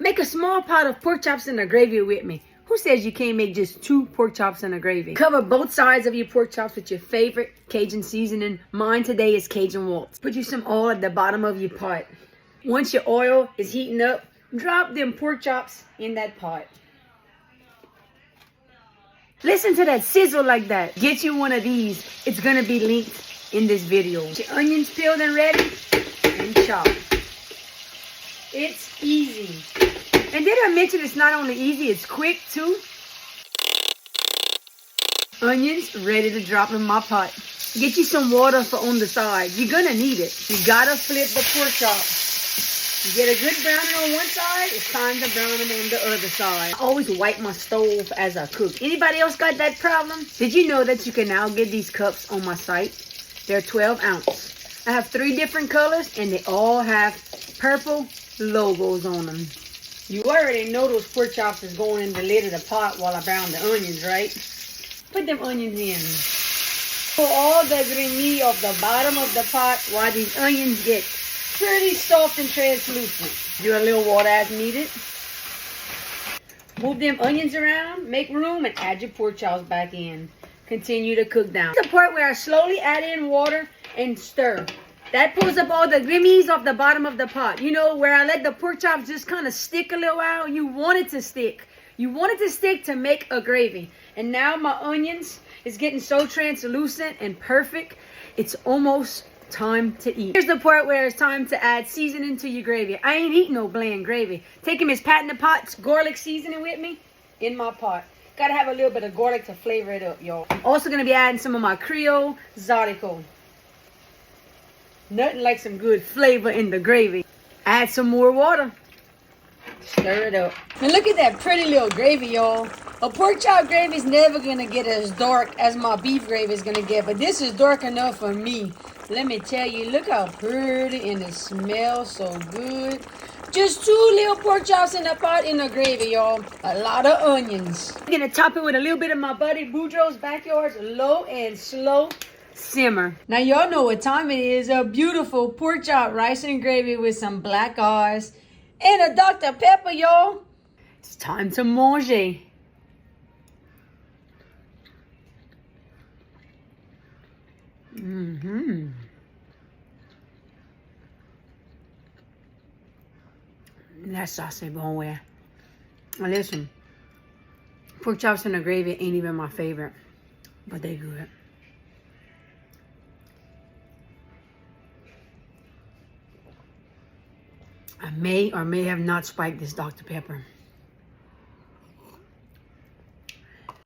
Make a small pot of pork chops in the gravy with me. Who says you can't make just 2 pork chops in the gravy? Cover both sides of your pork chops with your favorite Cajun seasoning. Mine today is Cajun Waltz. Put you some oil at the bottom of your pot. Once your oil is heating up, drop them pork chops in that pot. Listen to that sizzle like that. Get you one of these. It's gonna be linked in this video. Get your onions peeled and ready and chopped. It's easy. And did I mention it's not only easy, it's quick too? Onions ready to drop in my pot. Get you some water for on the side. You're gonna need it. You gotta flip the pork chop. You get a good browning on one side, it's time to brown them on the other side. I always wipe my stove as I cook. Anybody else got that problem? Did you know that you can now get these cups on my site? They're 12 ounce. I have 3 different colors and they all have purple logos on them. You already know those pork chops is going in the lid of the pot while I brown the onions, right? Put them onions in. Pull all the gravy off the bottom of the pot while these onions get pretty soft and translucent. Do a little water as needed. Move them onions around, make room, and add your pork chops back in. Continue to cook down. The part where I slowly add in water and stir. That pulls up all the grimmies off the bottom of the pot. You know, where I let the pork chops just kind of stick a little while. You want it to stick. You want it to stick to make a gravy. And now my onions is getting so translucent and perfect. It's almost time to eat. Here's the part where it's time to add seasoning to your gravy. I ain't eating no bland gravy. Taking Miss Pat in the Pot's garlic seasoning with me in my pot. Gotta have a little bit of garlic to flavor it up, y'all. Also gonna be adding some of my Creole Zydeco. Nothing like some good flavor in the gravy. Add some more water. Stir it up. And look at that pretty little gravy, y'all. A pork chop gravy is never gonna get as dark as my beef gravy is gonna get, but this is dark enough for me. Let me tell you, look how pretty and it smells so good. Just 2 little pork chops in the pot in the gravy, y'all. A lot of onions. I'm gonna top it with a little bit of my buddy Boudreaux's Backyard's low and slow simmer. Now y'all know what time it is. A beautiful pork chop rice and gravy with some black eyes and a Dr. Pepper, y'all. It's time to manger. That sauce est bon, ouais. Now listen, pork chops in the gravy ain't even my favorite, but they good. I may or may have not spiked this Dr. Pepper.